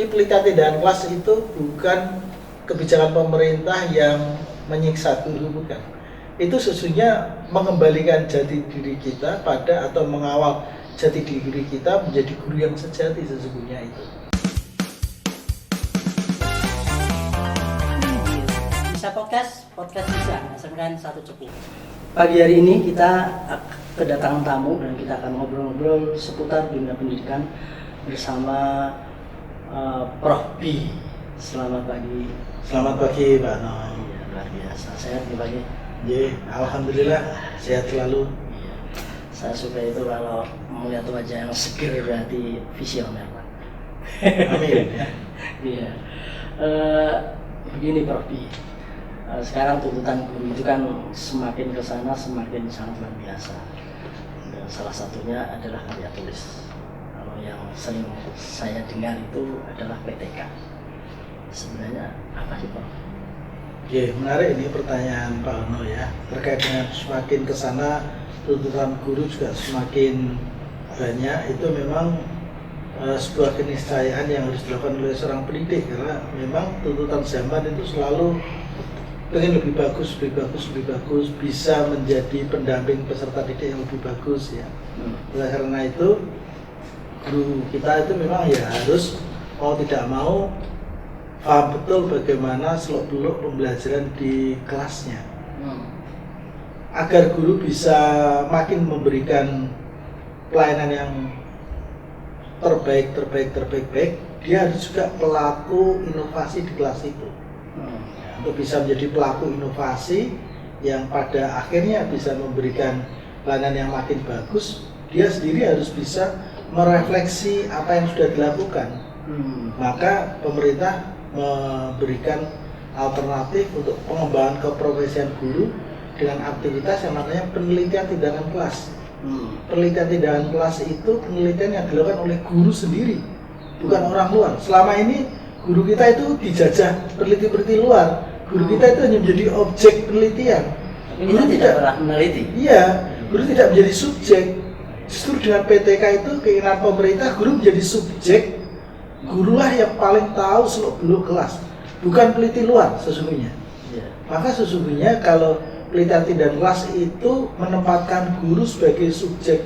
Jadi pelitian tindakan kelas itu bukan kebijakan pemerintah yang menyiksa guru, bukan. Itu sesungguhnya mengembalikan jati diri kita pada atau mengawal jati diri kita menjadi guru yang sejati sesungguhnya itu. Bisa podcast bisa hasilkan satu cukup. Pagi hari ini kita kedatangan tamu dan kita akan ngobrol-ngobrol seputar dunia pendidikan bersama Prof. B. Selamat pagi. Selamat pagi Pak No. Iya, luar biasa. Sehat nih pagi. Ya, alhamdulillah sehat selalu. Iya. Saya suka itu kalau melihat wajah yang seger berarti visioner, Pak. Amin. Iya. Begini Prof. B. Sekarang tuntutan guru itu kan semakin ke sana semakin sangat luar biasa. Dan salah satunya adalah karya tulis. Kalau yang sering saya dengar itu adalah PTK. Sebenarnya apa sih Pak? Ya, menarik ini pertanyaan Pak Ono ya. Terkait dengan semakin ke sana tuntutan guru juga semakin banyak. Itu memang sebuah keniscayaan yang harus dilakukan oleh seorang pendidik, karena memang tuntutan zaman itu selalu pengen lebih bagus, bisa menjadi pendamping peserta didik yang lebih bagus ya. Oleh karena itu guru kita itu memang ya harus mau tidak mau paham betul bagaimana seluk-beluk pembelajaran di kelasnya, agar guru bisa makin memberikan pelayanan yang terbaik. Dia harus juga pelaku inovasi di kelas itu. Untuk bisa menjadi pelaku inovasi yang pada akhirnya bisa memberikan pelayanan yang makin bagus, dia sendiri harus bisa merefleksi apa yang sudah dilakukan. Maka pemerintah memberikan alternatif untuk pengembangan keprofesian guru dengan aktivitas yang namanya penelitian tindakan kelas. Penelitian tindakan kelas itu penelitian yang dilakukan oleh guru sendiri, bukan orang luar. Selama ini guru kita itu dijajah peneliti-peneliti luar. Guru kita itu hanya menjadi objek penelitian. Guru tidak pernah meneliti. Iya, guru tidak menjadi subjek. Justru dengan PTK itu keinginan pemerintah guru menjadi subjek. Gurulah yang paling tahu seluk-beluk kelas, bukan peneliti luar sesungguhnya. Maka sesungguhnya kalau penelitian tindakan kelas itu menempatkan guru sebagai subjek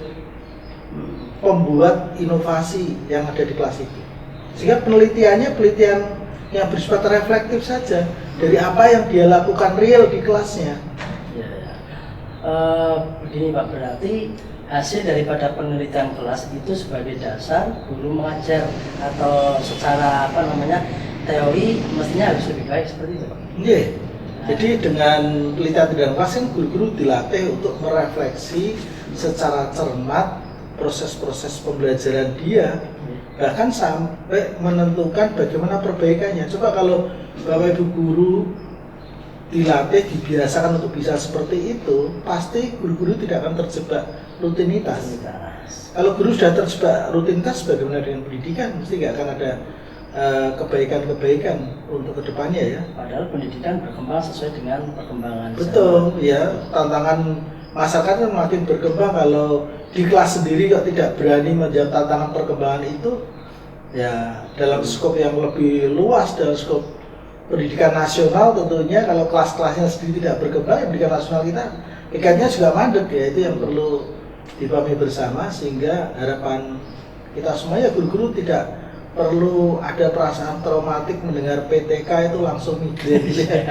pembuat inovasi yang ada di kelas itu. Sehingga penelitiannya penelitian yang bersifat reflektif saja dari apa yang dia lakukan real di kelasnya. Begini Pak, berarti hasil daripada penelitian kelas itu sebagai dasar guru mengajar atau secara teori mestinya harus lebih baik seperti itu Pak? Iya. Jadi dengan penelitian tindakan kelas kan guru-guru dilatih untuk merefleksi secara cermat proses-proses pembelajaran dia, bahkan sampai menentukan bagaimana perbaikannya. Coba kalau Bapak Ibu guru dilatih, dibiasakan untuk bisa seperti itu, pasti guru-guru tidak akan terjebak rutinitas. Kalau guru sudah terjebak rutinitas, bagaimana dengan pendidikan? Mesti nggak akan ada kebaikan-kebaikan untuk kedepannya ya. Padahal pendidikan berkembang sesuai dengan perkembangan. Betul, ya. Tantangan masyarakat kan makin berkembang. Kalau di kelas sendiri kok tidak berani menjawab tantangan perkembangan itu, ya dalam skop yang lebih luas, dalam skop pendidikan nasional tentunya kalau kelas-kelasnya sendiri tidak berkembang, ya pendidikan nasional kita ikatnya juga mandek ya. Itu yang perlu dipahami bersama, sehingga harapan kita semuanya guru-guru tidak perlu ada perasaan traumatik mendengar PTK itu langsung migrain gitu ya.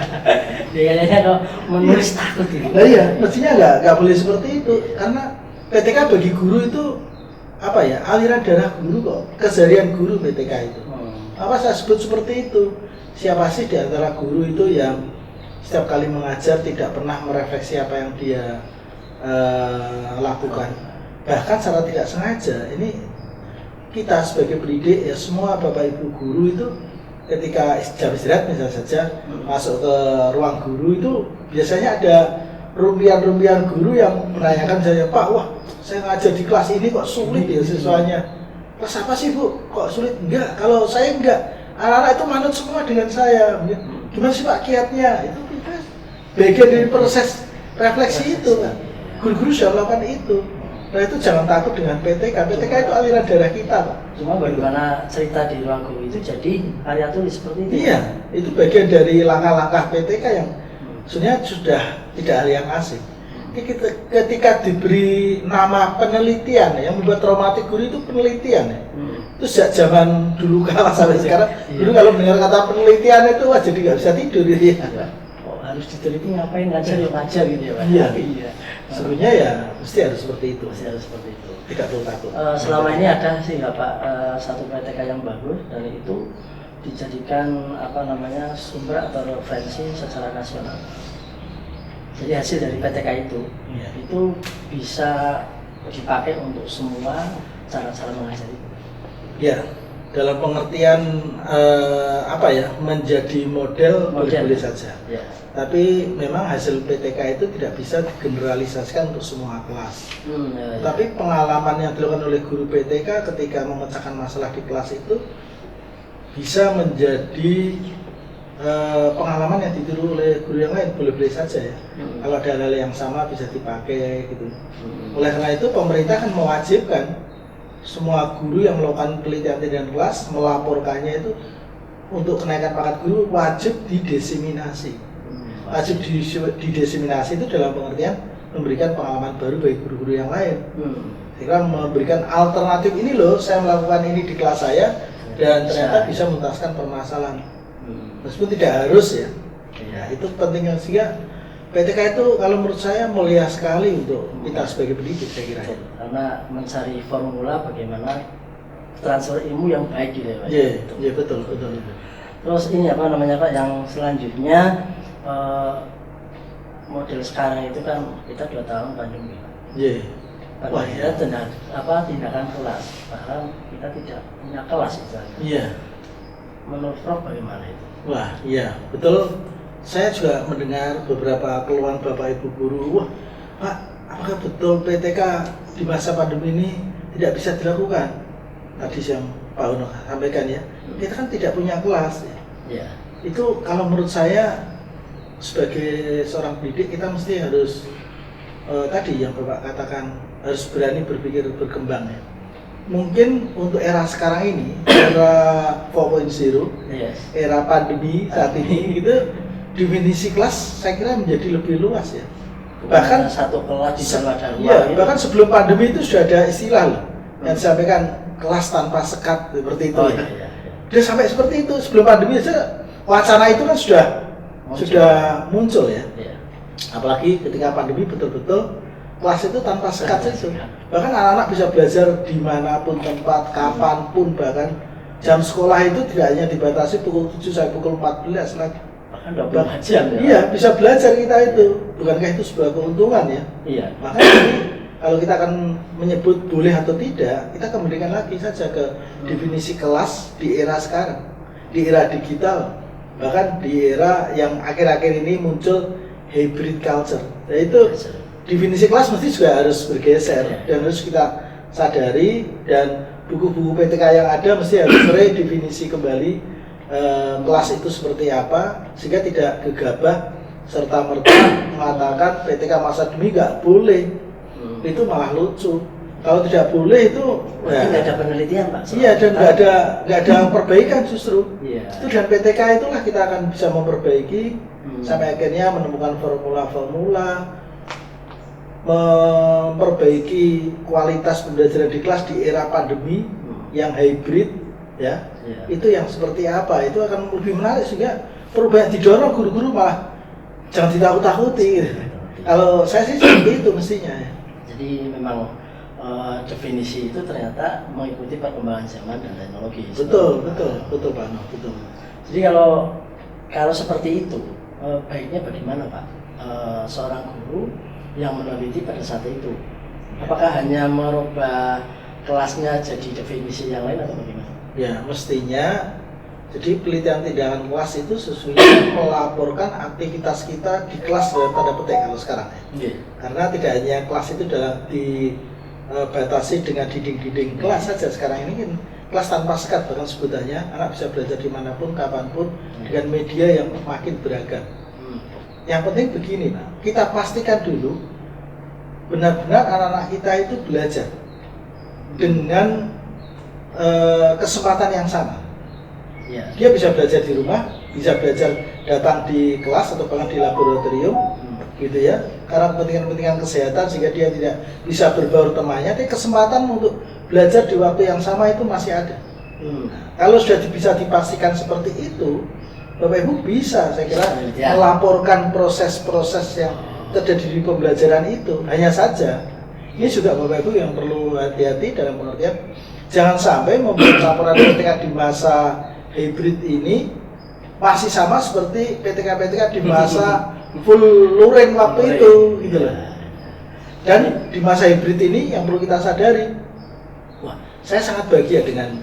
Kayaknya kalau menulis takut gitu. Nah iya, mestinya nggak boleh seperti itu, karena PTK bagi guru itu apa ya, aliran darah guru kok, keseharian guru PTK itu. Apa saya sebut seperti itu? Siapa sih di antara guru itu yang setiap kali mengajar tidak pernah merefleksi apa yang dia lakukan, bahkan secara tidak sengaja. Ini kita sebagai pendidik ya, semua Bapak Ibu guru itu ketika jam istirahat misalnya saja masuk ke ruang guru itu biasanya ada rumpian-rumpian guru yang menanyakan saya, Pak, wah saya ngajar di kelas ini kok sulit ya siswanya. Kelas apa sih Bu? Kok sulit? Enggak, kalau saya enggak. Anak-anak itu manut semua dengan saya. Gimana sih Pak kiatnya? Itu bagian dari proses refleksi itu kan. Guru-guru sudah melakukan itu. Nah itu jangan takut dengan PTK. PTK itu aliran darah kita, Pak. Cuma bagaimana cerita di ruang guru itu jadi karya tulis seperti itu. Iya, itu bagian dari langkah-langkah PTK yang sebenarnya sudah tidak hal yang asing. Ketika diberi nama penelitian yang membuat traumatik guru itu penelitian ya. Itu sejak zaman dulu kala sampai sekarang. Dulu kalau mendengar kata penelitian itu wah jadi nggak bisa tidur gitu ya. Oh, harus diteliti ngapain ngajar ya ngajar gitu ya Pak. Iya. Sebenarnya ya mesti harus seperti itu. Mesti harus seperti itu. Tidak perlu takut. Selama ini ada sih nggak Pak satu PTK yang bagus dan itu dijadikan sumber atau referensi secara nasional. Jadi hasil dari PTK itu bisa dipakai untuk semua cara-cara mengajar itu. Ya, dalam pengertian menjadi model boleh saja. Ya. Tapi memang hasil PTK itu tidak bisa digeneralisasikan untuk semua kelas. Tapi pengalaman yang dilakukan oleh guru PTK ketika memecahkan masalah di kelas itu bisa menjadi pengalaman yang ditiru oleh guru yang lain, boleh-boleh saja ya. Kalau ada hal yang sama bisa dipakai gitu. Oleh karena itu pemerintah kan mewajibkan semua guru yang melakukan penelitian kelas melaporkannya itu untuk kenaikan pangkat guru wajib didiseminasi. Wajib didiseminasi itu dalam pengertian memberikan pengalaman baru bagi guru-guru yang lain. Sehingga memberikan alternatif ini loh, saya melakukan ini di kelas saya dan ternyata bisa menuntaskan permasalahan. Meskipun tidak harus ya. Ya itu pentingnya sehingga PTK itu kalau menurut saya mulia sekali untuk kita sebagai pendidik saya kira. Karena mencari formula bagaimana transfer ilmu yang baik gitu ya Pak. Iya betul. Terus ini Pak yang selanjutnya model sekarang itu kan kita 2 tahun pandemi. Iya. Tindakan kelas, bahkan kita tidak punya kelas itu. Iya. Menurut Prof bagaimana itu? Wah, iya, betul. Saya juga mendengar beberapa keluhan Bapak Ibu guru. Wah, Pak, apakah betul PTK di masa pandemi ini tidak bisa dilakukan? Tadi yang Pak Uno sampaikan ya, kita kan tidak punya kelas. Ya. Itu kalau menurut saya sebagai seorang pendidik kita mesti harus tadi yang Bapak katakan harus berani berpikir berkembang ya. Mungkin untuk era sekarang ini, era 4.0, era pandemi saat ini itu definisi kelas saya kira menjadi lebih luas ya. Bahkan satu kelas di sana ada bahkan sebelum pandemi itu sudah ada istilah loh yang disampaikan kelas tanpa sekat seperti itu. Iya. Dia sampai seperti itu sebelum pandemi aja wacana itu kan sudah muncul ya. Iya. Apalagi ketika pandemi betul-betul kelas itu tanpa sekat itu. Bahkan anak-anak bisa belajar dimanapun tempat, kapanpun, bahkan jam sekolah itu tidak hanya dibatasi pukul 7 sampai pukul 14 lagi. Bahkan 24 jam ya? Iya, bisa belajar kita itu. Bukankah itu sebuah keuntungan ya? Iya. Makanya kalau kita akan menyebut boleh atau tidak, kita kembalikan lagi saja ke definisi kelas di era sekarang. Di era digital, bahkan di era yang akhir-akhir ini muncul hybrid culture. Yaitu definisi kelas mesti juga harus bergeser dan harus kita sadari, dan buku-buku PTK yang ada mesti harus meredefinisi kembali kelas itu seperti apa sehingga tidak gegabah serta merta mengatakan PTK masa demi nggak boleh. Itu malah lucu. Kalau tidak boleh itu nggak ada penelitian Pak. Iya, dan nggak ada perbaikan justru. Iya. Itu dan PTK itulah kita akan bisa memperbaiki sampai akhirnya menemukan formula-formula, memperbaiki kualitas pembelajaran di kelas di era pandemi yang hybrid ya. Itu yang seperti apa, itu akan lebih menarik sehingga perubahan didorong guru-guru malah jangan ditakut-takuti gitu. Kalau saya sih seperti itu mestinya ya. Jadi memang definisi itu ternyata mengikuti perkembangan zaman dan teknologi. Betul Pak No, betul. Jadi kalau seperti itu baiknya bagaimana Pak seorang guru yang meneliti pada saat itu? Apakah hanya merubah kelasnya jadi definisi yang lain atau bagaimana? Ya, mestinya jadi penelitian tindakan kelas itu sesungguhnya melaporkan aktivitas kita di kelas dalam tanda petik kalau sekarang ya. Karena tidak hanya kelas itu dibatasi dengan dinding-dinding kelas saja. Sekarang ini kan kelas tanpa sekat, bahkan sebutannya anak bisa belajar dimanapun, kapanpun dengan media yang makin beragam. Yang penting begini Pak, kita pastikan dulu benar-benar anak-anak kita itu belajar dengan kesempatan yang sama. Ya. Dia bisa belajar di rumah, bisa belajar datang di kelas atau bahkan di laboratorium, gitu ya. Karena kepentingan-kepentingan kesehatan sehingga dia tidak bisa berbaur temannya, tapi kesempatan untuk belajar di waktu yang sama itu masih ada. Kalau sudah bisa dipastikan seperti itu, Bapak Ibu bisa, saya kira, melaporkan proses-proses yang terjadi di pembelajaran itu. Hanya saja, ini juga Bapak Ibu yang perlu hati-hati dalam pengertian, jangan sampai membuat laporan PTK di masa hybrid ini masih sama seperti PTK-PTK di masa full luring waktu itu, gitu loh. Dan di masa hybrid ini yang perlu kita sadari, wah, saya sangat bahagia dengan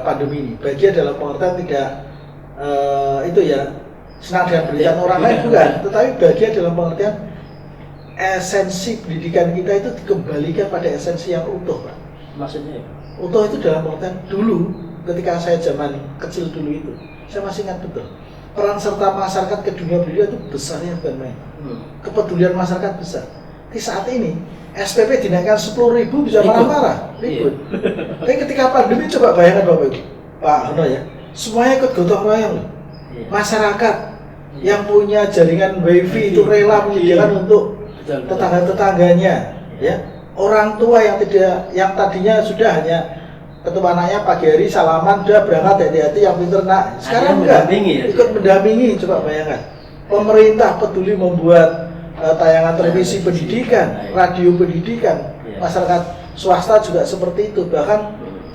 pandemi ini. Bahagia dalam pengertian tidak itu ya senang dengan penderitaan orang lain, bukan, tetapi bahagia dalam pengertian esensi pendidikan kita itu dikembalikan pada esensi yang utuh, Pak. Maksudnya? Utuh itu dalam pengertian dulu, ketika saya zaman kecil dulu itu, saya masih ingat betul. Peran serta masyarakat ke dunia pendidikan itu besarnya bukan main. Kepedulian masyarakat besar. Di saat ini SPP dinaikkan 10.000 bisa marah-marah, ribut. Tapi ketika pandemi coba bayangkan Bapak Ibu, Pak Hono ya, semuanya ikut gotong royong. Masyarakat yang punya jaringan wifi itu rela menyediakan untuk tetangga-tetangganya, ya. Orang tua yang tadinya sudah hanya ketemu anaknya pagi hari salaman, udah berangkat hati-hati yang pinter nak. Sekarang enggak, ikut mendampingi. Coba bayangkan, pemerintah peduli membuat tayangan televisi pendidikan, radio pendidikan, masyarakat swasta juga seperti itu. Bahkan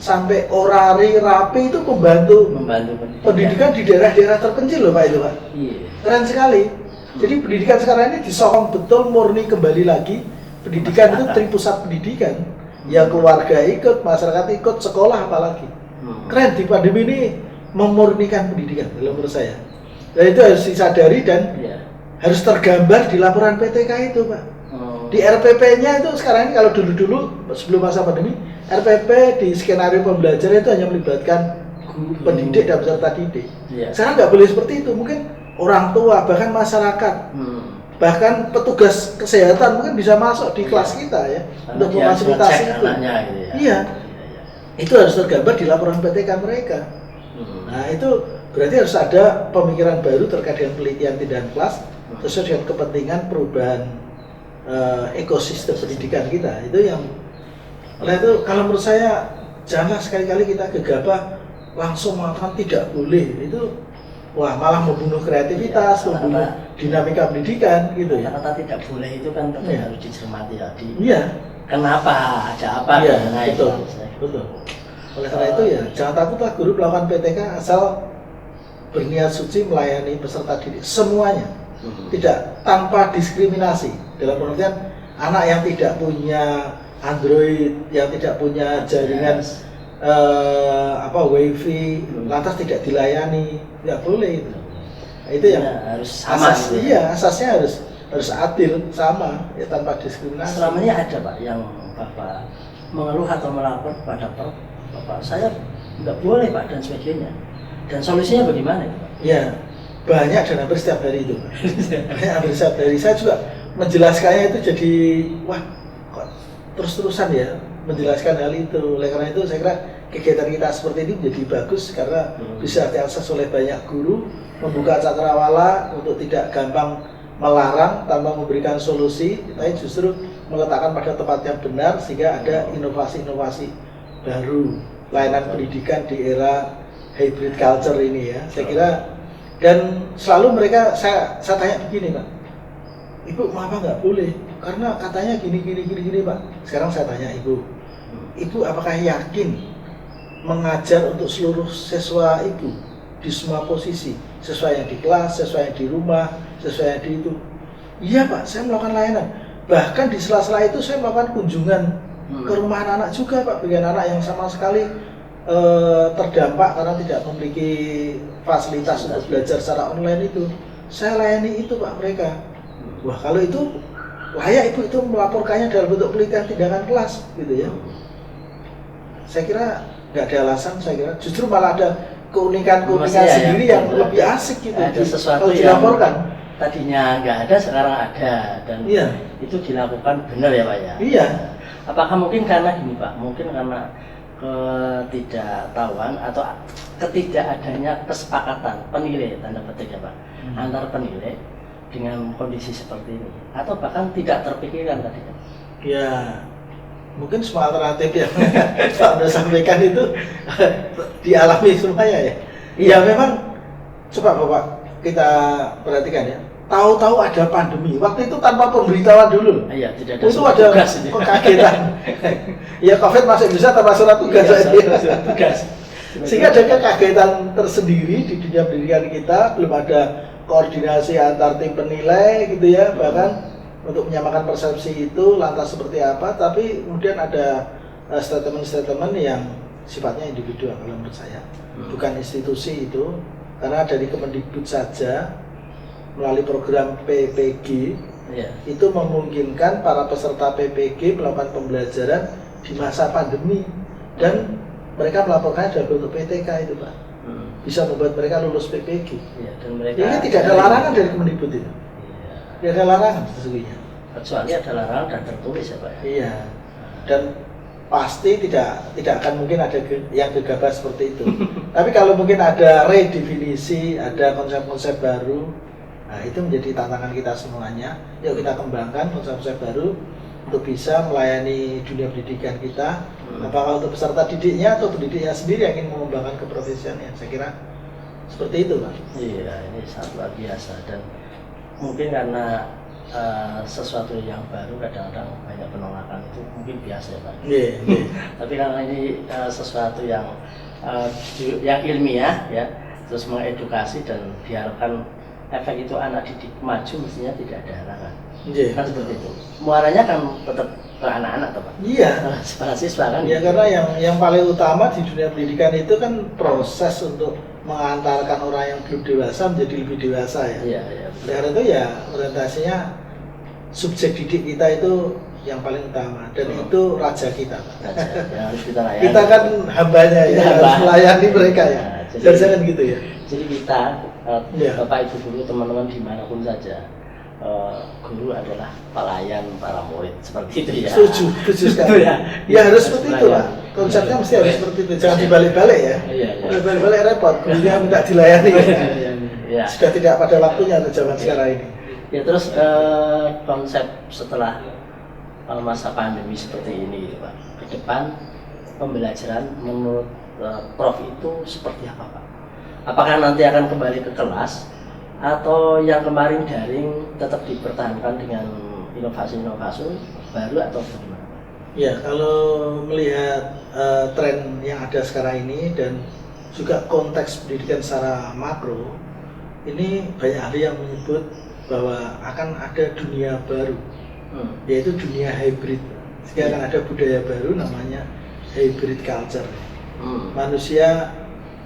sampai orari rapi itu membantu pendidikan di daerah-daerah terpencil loh Pak itu Pak. Keren sekali. Jadi pendidikan sekarang ini disokong betul, murni kembali lagi. Pendidikan itu tripusat pendidikan. Ya keluarga ikut, masyarakat ikut, sekolah apalagi. Keren, di pandemi ini memurnikan pendidikan dalam menurut saya. Dan itu harus disadari dan harus tergambar di laporan PTK itu Pak. Di RPP-nya itu sekarang ini kalau dulu-dulu sebelum masa pandemi, RPP di skenario pembelajaran itu hanya melibatkan guru, pendidik dan peserta didik. Sekarang nggak boleh seperti itu, mungkin orang tua, bahkan masyarakat, bahkan petugas kesehatan mungkin bisa masuk di kelas kita ya, untuk memfasilitasi itu. Gitu ya. Iya, itu harus tergambar di laporan PTK mereka. Nah itu berarti harus ada pemikiran baru terkait dengan penelitian tindakan kelas sesuai dengan kepentingan perubahan ekosistem pendidikan kita. Itu yang, oleh itu kalau menurut saya janganlah sekali-kali kita gegabah langsung mengatakan tidak boleh. Itu wah malah membunuh kreativitas, membunuh dinamika pendidikan gitu ya. Kata-kata tidak boleh itu kan harus dicermati ya. Iya. Kenapa? Ada apa? Iya, betul. Oleh karena itu ya jangan takutlah guru melakukan PTK asal berniat suci melayani peserta didik semuanya. Tidak tanpa diskriminasi. Dalam pengertian anak yang tidak punya Android, yang tidak punya jaringan wifi, lantas tidak dilayani, tidak boleh itu. Nah, itu yang harus sama. Asasnya harus adil, sama, ya tanpa diskriminasi. Selama ini ada Pak yang Bapak mengeluh atau melapor kepada Bapak, saya nggak boleh Pak dan sebagainya. Dan solusinya bagaimana Pak? Ya banyak dan hampir setiap hari itu. Hampir setiap hari saya juga menjelaskannya itu jadi wah kok terus-terusan ya menjelaskan hal itu. Oleh karena itu saya kira kegiatan kita seperti ini menjadi bagus karena bisa diakses oleh banyak guru, membuka cakrawala untuk tidak gampang melarang tanpa memberikan solusi, tapi justru meletakkan pada tempat yang benar sehingga ada inovasi-inovasi baru layanan pendidikan di era hybrid culture ini ya. Saya kira dan selalu mereka saya tanya begini Pak, Ibu mengapa nggak boleh? Karena katanya gini Pak. Sekarang saya tanya Ibu apakah yakin mengajar untuk seluruh siswa Ibu di semua posisi, siswa yang di kelas, siswa yang di rumah, siswa yang di itu? Iya Pak, saya melakukan layanan. Bahkan di sela-sela itu saya melakukan kunjungan ke rumah anak-anak juga Pak, bagi anak yang sama sekali terdampak karena tidak memiliki fasilitas untuk belajar secara online itu. Saya layani itu Pak mereka. Wah kalau itu layak Ibu itu melaporkannya dalam bentuk penelitian tindakan kelas gitu ya. Saya kira nggak ada alasan, saya kira justru malah ada keunikan sendiri yang lebih asik gitu ada sesuatu kalau dilaporkan. tadinya nggak ada sekarang ada dan Iya. itu dilakukan benar ya Pak ya? Iya. Apakah mungkin karena ini Pak, mungkin karena ketidaktahuan atau ketidakadanya kesepakatan penilai tanda petik ya Pak, antar penilai dengan kondisi seperti ini, atau bahkan tidak terpikirkan tadi Pak? Ya, mungkin semua alternatif yang Pak Anda sampaikan itu dialami semuanya ya. Iya memang, coba Bapak kita perhatikan ya. Tahu-tahu ada pandemi, waktu itu tanpa pemberitahuan dulu. Iya, tidak ada itu surat ada tugas ini. kekagetan. Ya COVID masih bisa tanpa surat tugas. Iya, surat tugas. Sehingga ada kekagetan tersendiri di dunia pendidikan kita, belum ada koordinasi antar tim penilai gitu ya, bahkan untuk menyamakan persepsi itu lantas seperti apa, tapi kemudian ada statement-statement yang sifatnya individual kalau menurut saya, bukan institusi itu, karena dari Kemendikbud saja melalui program PPG itu memungkinkan para peserta PPG melakukan pembelajaran di masa pandemi dan mereka melaporkannya dalam bentuk PTK itu Pak, bisa membuat mereka lulus PPG. Dan mereka ini tidak ada larangan dari Kemendikbud itu, tidak ada larangan sesungguhnya. Kecuali ada larangan dan tertulis ya Pak ya? Iya, dan pasti tidak akan mungkin ada yang gegabah seperti itu. Tapi kalau mungkin ada redefinisi, ada konsep-konsep baru, nah itu menjadi tantangan kita semuanya. Yuk kita kembangkan konsep-konsep baru untuk bisa melayani dunia pendidikan kita. Apakah untuk peserta didiknya atau pendidiknya sendiri yang ingin mengembangkan keprofesiannya. Saya kira seperti itu Pak. Iya, ini sangat luar biasa dan mungkin karena sesuatu yang baru kadang-kadang banyak penolakan, itu mungkin biasa ya Pak. Tapi karena ini sesuatu yang ilmiah ya, terus mengedukasi dan diharapkan efek itu anak didik maju, mestinya tidak ada halangan. Kan seperti itu. Muaranya kan tetap ke anak-anak Pak. Iya. Para siswa kan. Ya karena yang paling utama di dunia pendidikan itu kan proses untuk mengantarkan orang yang belum dewasa menjadi lebih dewasa ya. Iya. Karena itu ya orientasinya subjek didik kita itu yang paling utama dan itu raja kita. Raja yang harus kita layani. Kita kan hambanya ya, harus melayani mereka ya. Jadi kan gitu ya. Jadi kita Bapak Ibu guru teman-teman dimanapun saja, guru adalah pelayan para murid seperti itu ya. Setuju sekali. Ya harus seperti itu Pak. Konsepnya mesti harus seperti itu. Jangan dibalik-balik ya. Kalau balik-balik repot. Gurunya minta dilayani. Sudah tidak pada waktunya untuk zaman sekarang ini. Ya terus konsep setelah masa pandemi seperti ini gitu Pak, ke depan pembelajaran menurut Prof itu seperti apa Pak? Apakah nanti akan kembali ke kelas atau yang kemarin daring tetap dipertahankan dengan inovasi-inovasi baru atau bagaimana Pak? Ya kalau melihat tren yang ada sekarang ini dan juga konteks pendidikan secara makro, ini banyak ahli yang menyebut bahwa akan ada dunia baru, yaitu dunia hybrid. Sehingga akan ada budaya baru namanya hybrid culture. Manusia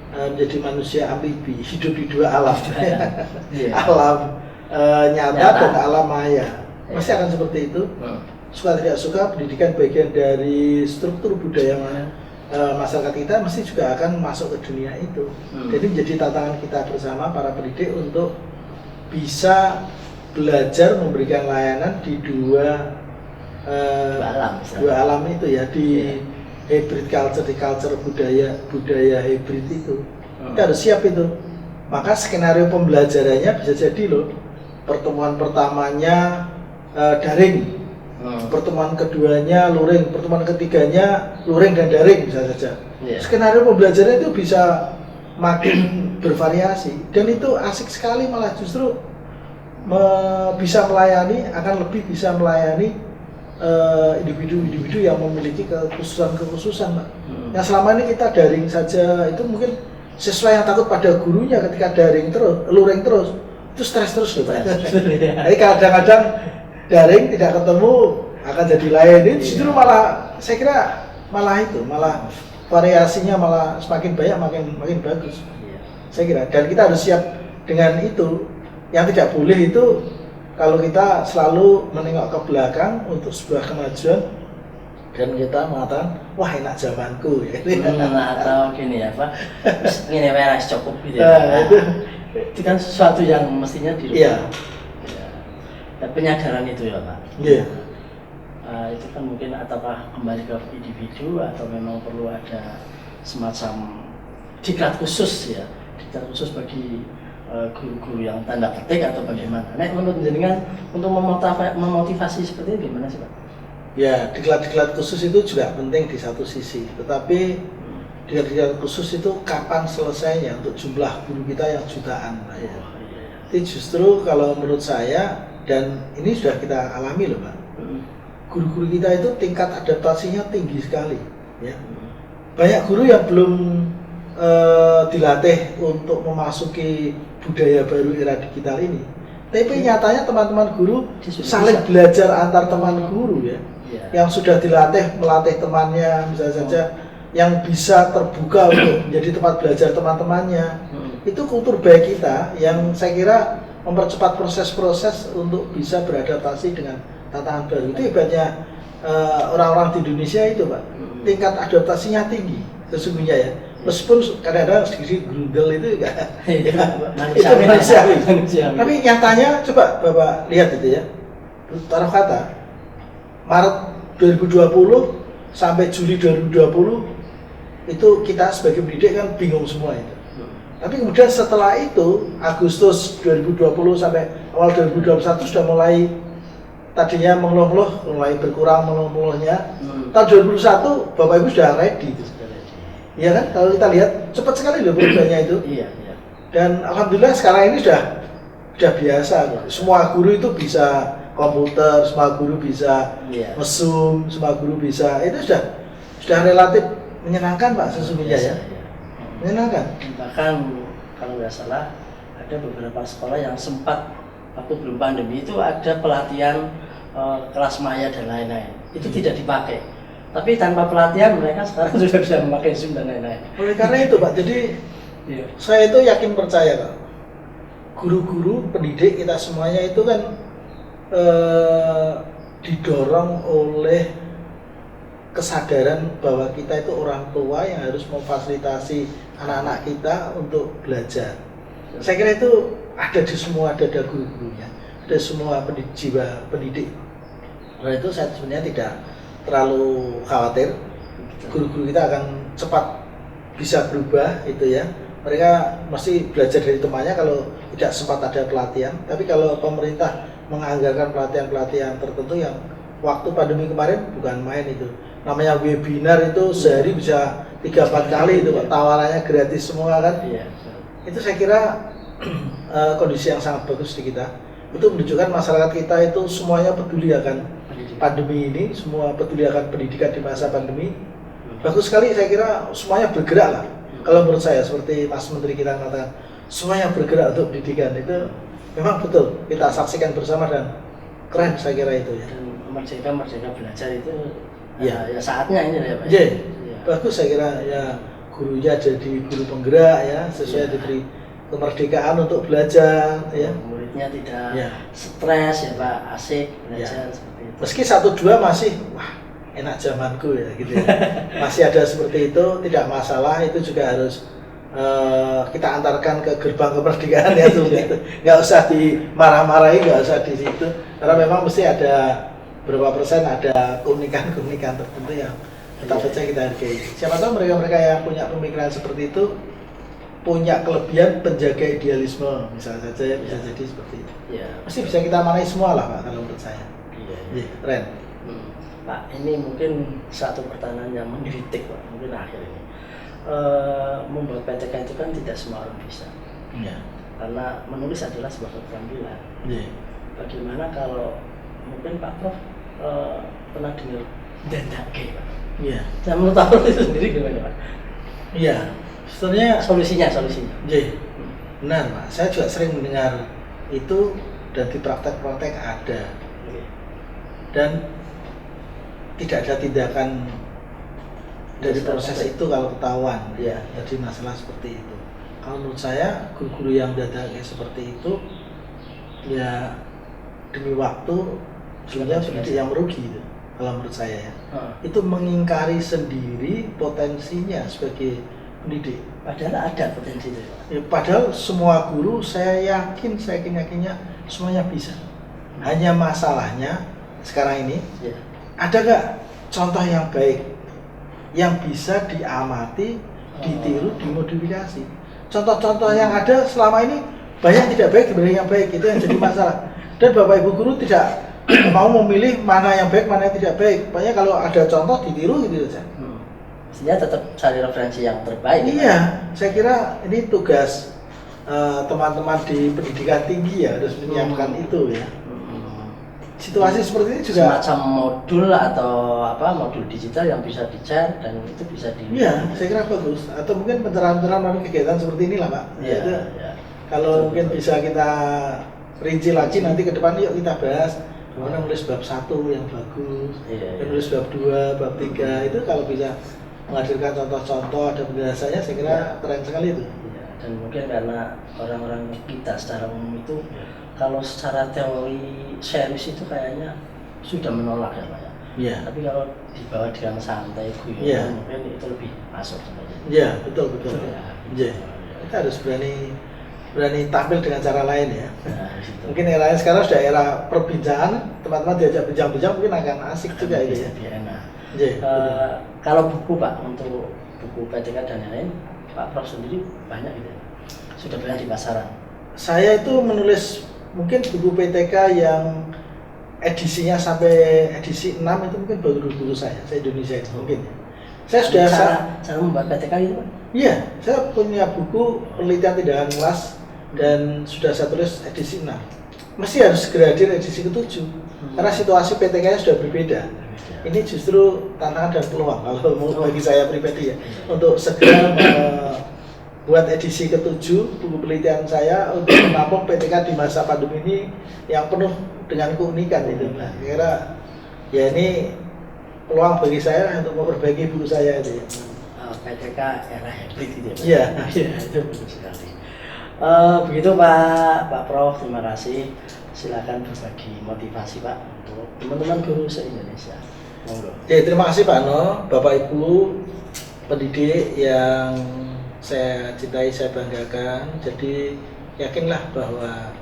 menjadi manusia amfibi, hidup di dua alam, alam nyata dan alam maya. Pasti akan seperti itu. Suka tidak suka, pendidikan bagian dari struktur budaya masyarakat kita mesti juga akan masuk ke dunia itu. Jadi menjadi tantangan kita bersama para pendidik untuk bisa belajar memberikan layanan di dua alam itu ya, di hybrid culture, di culture budaya hybrid itu. Kita harus siap itu. Maka skenario pembelajarannya bisa jadi loh, pertemuan pertamanya daring, pertemuan keduanya luring, pertemuan ketiganya luring dan daring bisa saja. Skenario pembelajaran itu bisa makin bervariasi dan itu asik sekali, malah justru bisa melayani, akan lebih bisa melayani individu-individu yang memiliki kekhususan Pak. Yang selama ini kita daring saja, itu mungkin siswa yang takut pada gurunya ketika daring terus, luring terus, itu stres terus loh Pak. Jadi kadang-kadang daring tidak ketemu akan jadi lain, itu justru malah saya kira malah variasinya malah semakin banyak, makin bagus. Saya kira, dan kita harus siap dengan itu. Yang tidak boleh itu kalau kita selalu menengok ke belakang untuk sebuah kemajuan dan kita mengatakan wah enak zamanku ya. Atau gini ya Pak, ini merah cukup gitu ya. Itu kan sesuatu yang mestinya dirubah. Dan penyadaran itu ya Pak. Iya. Itu kan mungkin apakah kembali ke individu atau memang perlu ada semacam diklat khusus ya, diklat khusus bagi guru-guru yang tanda petik atau bagaimana? Nah, menurut jenengan untuk memotivasi seperti ini gimana sih Pak? Ya, diklat-diklat khusus itu juga penting di satu sisi, tetapi diklat-diklat khusus itu kapan selesainya untuk jumlah guru kita yang jutaan, Pak ya. Jadi justru kalau menurut saya, dan ini sudah kita alami loh Pak, guru-guru kita itu tingkat adaptasinya tinggi sekali, ya. Banyak guru yang belum dilatih untuk memasuki budaya baru era digital ini. Tapi nyatanya teman-teman guru saling belajar antar teman guru ya. Yang sudah dilatih melatih temannya, misalnya saja yang bisa terbuka untuk menjadi tempat belajar teman-temannya. Itu kultur baik kita yang saya kira mempercepat proses-proses untuk bisa beradaptasi dengan tantangan baru. Itu hebatnya orang-orang di Indonesia itu Pak. Tingkat adaptasinya tinggi sesungguhnya ya. Meskipun kadang-kadang sedikit grundel itu juga itu manusiawi. Tapi nyatanya coba Bapak lihat itu ya. Taruh kata Maret 2020 sampai Juli 2020 itu kita sebagai pendidik kan bingung semua itu. Tapi kemudian setelah itu Agustus 2020 sampai awal 2021 sudah mulai tadinya mengeluh-ngeluh, mulai berkurang mengeluh-ngeluhnya. Tahun 2021 Bapak Ibu sudah ready. Iya kan? Kalau kita lihat cepat sekali loh perubahannya itu. Iya. Dan alhamdulillah sekarang ini sudah biasa. Semua guru itu bisa komputer, semua guru bisa mesum, semua guru bisa. Itu sudah relatif menyenangkan Pak sesungguhnya ya. Menyenangkan. Bahkan kalau nggak salah ada beberapa sekolah yang sempat waktu belum pandemi itu ada pelatihan kelas maya dan lain-lain. Itu tidak dipakai. Tapi tanpa pelatihan mereka sekarang sudah bisa memakai Zoom dan lain-lain. Oleh karena itu Pak, jadi saya itu yakin percaya Pak, guru-guru pendidik kita semuanya itu kan didorong oleh kesadaran bahwa kita itu orang tua yang harus memfasilitasi anak-anak kita untuk belajar. Saya kira itu ada di semua, ada guru-gurunya, ada semua jiwa pendidik. Oleh itu saya sebenarnya tidak terlalu khawatir, guru-guru kita akan cepat bisa berubah itu ya. Mereka mesti belajar dari temannya kalau tidak sempat ada pelatihan. Tapi kalau pemerintah menganggarkan pelatihan-pelatihan tertentu yang waktu pandemi kemarin bukan main itu. Namanya webinar itu sehari bisa 3-4 kali itu tawarannya gratis semua kan. Itu saya kira kondisi yang sangat bagus di kita. Itu menunjukkan masyarakat kita itu semuanya peduli akan pandemi ini, semua peduli akan pendidikan di masa pandemi. Bagus sekali, saya kira semuanya bergerak lah. Kalau menurut saya seperti Mas Menteri kita mengatakan semuanya bergerak untuk pendidikan, itu memang betul kita saksikan bersama dan keren saya kira itu ya. Dan merdeka belajar itu ya saatnya ini ya Pak. Ya. Bagus saya kira ya, gurunya jadi guru penggerak ya, sesuai diberi kemerdekaan untuk belajar ya. Muridnya tidak stres ya Pak, asik belajar seperti itu. Meski 1-2 masih wah enak zamanku ya gitu ya. Masih ada seperti itu, tidak masalah, itu juga harus kita antarkan ke gerbang kemerdekaan ya seperti itu. Nggak usah dimarah-marahi, nggak usah di situ, karena memang mesti ada berapa persen ada keunikan-keunikan tertentu yang tetap saja kita hargai. Siapa tahu mereka-mereka yang punya pemikiran seperti itu punya kelebihan penjaga idealisme misalnya saja ya, bisa jadi seperti itu. Pasti bisa kita manai semua lah Pak kalau menurut saya. Keren. Pak, ini mungkin satu pertanyaan yang menggelitik Pak, mungkin akhir ini. Membuat PTK itu kan tidak semua orang bisa. Karena menulis adalah sebuah keterampilan. Bagaimana kalau mungkin Pak Prof pernah dengar Dendake Pak? Nah, menurut Pak Prof itu sendiri gimana Pak? Sebenarnya solusinya. Benar Pak, saya juga sering mendengar itu dan di praktek-praktek ada. Dan tidak ada tindakan dari proses itu kalau ketahuan ya, jadi masalah seperti itu. Kalau menurut saya guru-guru yang Dendake seperti itu ya demi waktu sebenarnya pendidik yang merugi itu. Kalau menurut saya ya, itu mengingkari sendiri potensinya sebagai pendidik. Padahal ada potensi itu. Padahal semua guru saya yakinnya semuanya bisa. Hanya masalahnya sekarang ini Ya. ada nggak contoh yang baik yang bisa diamati, ditiru, dimodifikasi. Contoh-contoh yang ada selama ini banyak tidak baik dibanding yang baik, itu yang jadi masalah. Dan Bapak Ibu guru tidak mau memilih mana yang baik, mana yang tidak baik. Pokoknya kalau ada contoh ditiru gitu saja. Mestinya tetap cari referensi yang terbaik. Iya, saya kira ini tugas teman-teman di pendidikan tinggi ya harus menyiapkan itu ya. Situasi seperti ini juga semacam modul atau modul digital yang bisa di-share dan itu bisa di. Iya, saya kira bagus. Atau mungkin pencerahan-pencerahan melalui kegiatan seperti inilah, Pak. Iya. Itu, Ya. kalau Betul, mungkin betul. bisa kita rinci lagi nanti ke depan, yuk kita bahas gimana nulis bab 1 yang bagus, Iya, iya. nulis bab 2, bab 3 itu kalau bisa menghadirkan contoh-contoh ada penjelasannya, saya kira keren sekali itu. Iya, dan mungkin karena orang-orang kita secara umum itu kalau secara teori serius itu kayaknya sudah menolak ya Pak ya. Iya. Tapi kalau dibawa dengan santai, guyon, Iya. mungkin itu lebih masuk sebenarnya. Iya, betul betul. Ya. Iya. Kita harus berani tampil dengan cara lain ya. Nah, di situ. Mungkin eranya sekarang sudah era perbincangan, teman-teman diajak bincang-bincang mungkin akan asik juga itu ya. Lebih enak. Iya. Kalau buku Pak, untuk buku PTK dan lain-lain, Pak Prof sendiri banyak gitu ya? Sudah banyak di pasaran? Saya itu menulis mungkin buku PTK yang edisinya sampai edisi 6 itu mungkin baru buku saya Indonesia itu mungkin ya. Saya sudah cara membuat PTK itu Pak? Iya, saya punya buku penelitian tindakan kelas dan sudah saya tulis edisi 6. Mesti harus segera hadir edisi ke-7 karena situasi PTK-nya sudah berbeda. Ini justru tantangan dan peluang kalau bagi saya pribadi ya untuk segera buat edisi ke-7 buku penelitian saya untuk menampung PTK di masa pandemi ini yang penuh dengan keunikan itu. Nah, kira ya ini peluang bagi saya untuk memperbaiki buku saya itu ya. PTK era hybrid gitu ya Pak? Iya, iya itu Betul sekali. Begitu Pak Prof, terima kasih. Silakan berbagi motivasi Pak untuk teman-teman guru se-Indonesia. Monggo. Ya, terima kasih Pak No, Bapak Ibu pendidik yang saya cintai, saya banggakan. Jadi yakinlah bahwa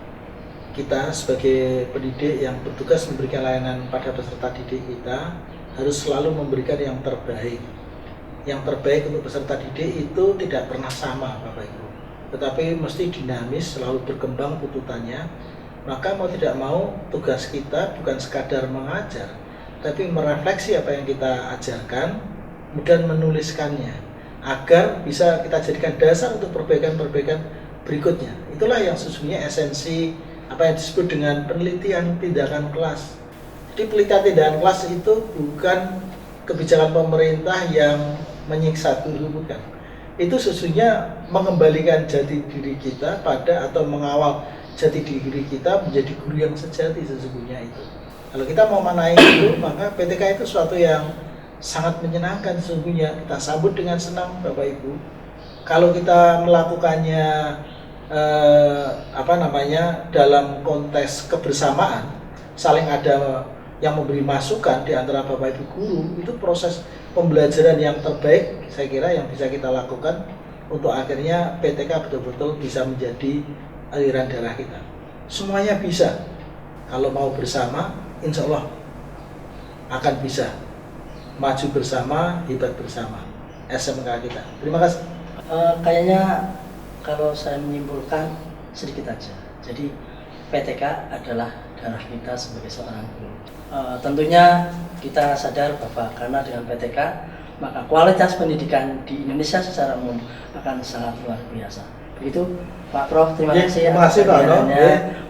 kita sebagai pendidik yang bertugas memberikan layanan pada peserta didik kita harus selalu memberikan yang terbaik. Yang terbaik untuk peserta didik itu tidak pernah sama Bapak Ibu, tetapi mesti dinamis, selalu berkembang tuntutannya. Maka mau tidak mau tugas kita bukan sekadar mengajar, tapi merefleksi apa yang kita ajarkan, kemudian menuliskannya agar bisa kita jadikan dasar untuk perbaikan-perbaikan berikutnya. Itulah yang sesungguhnya esensi apa yang disebut dengan penelitian tindakan kelas. Jadi penelitian tindakan kelas itu bukan kebijakan pemerintah yang menyiksa guru, bukan. Itu sesungguhnya mengembalikan jati diri kita pada atau mengawal jati diri kita menjadi guru yang sejati sesungguhnya itu. Kalau kita mau manai itu, maka PTK itu suatu yang sangat menyenangkan sesungguhnya. Kita sambut dengan senang Bapak Ibu. Kalau kita melakukannya dalam konteks kebersamaan, saling ada yang memberi masukan di antara Bapak Ibu guru, itu proses pembelajaran yang terbaik saya kira yang bisa kita lakukan untuk akhirnya PTK betul-betul bisa menjadi aliran darah kita. Semuanya bisa. Kalau mau bersama, insya Allah akan bisa maju bersama, hebat bersama SMK kita. Terima kasih. Kayaknya kalau saya menyimpulkan sedikit aja. Jadi PTK adalah darah kita sebagai seorang guru. Tentunya kita sadar bahwa karena dengan PTK maka kualitas pendidikan di Indonesia secara umum akan sangat luar biasa. Begitu Pak Prof, terima kasih terima kasih Pak No.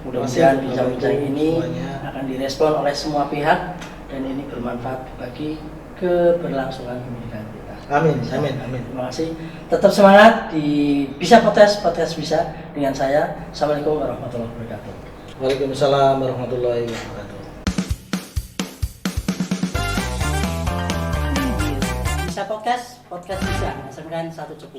Mudah-mudahan bincang-bincang ini semuanya akan direspon oleh semua pihak dan ini bermanfaat bagi keberlangsungan pendidikan kita. Amin, amin, amin. Terima kasih. Tetap semangat di Bisa Podcast Bisa dengan saya. Assalamualaikum warahmatullahi wabarakatuh. Waalaikumsalam warahmatullahi wabarakatuh. Bisa Podcast Bisa. Hasilkan satu cepuk.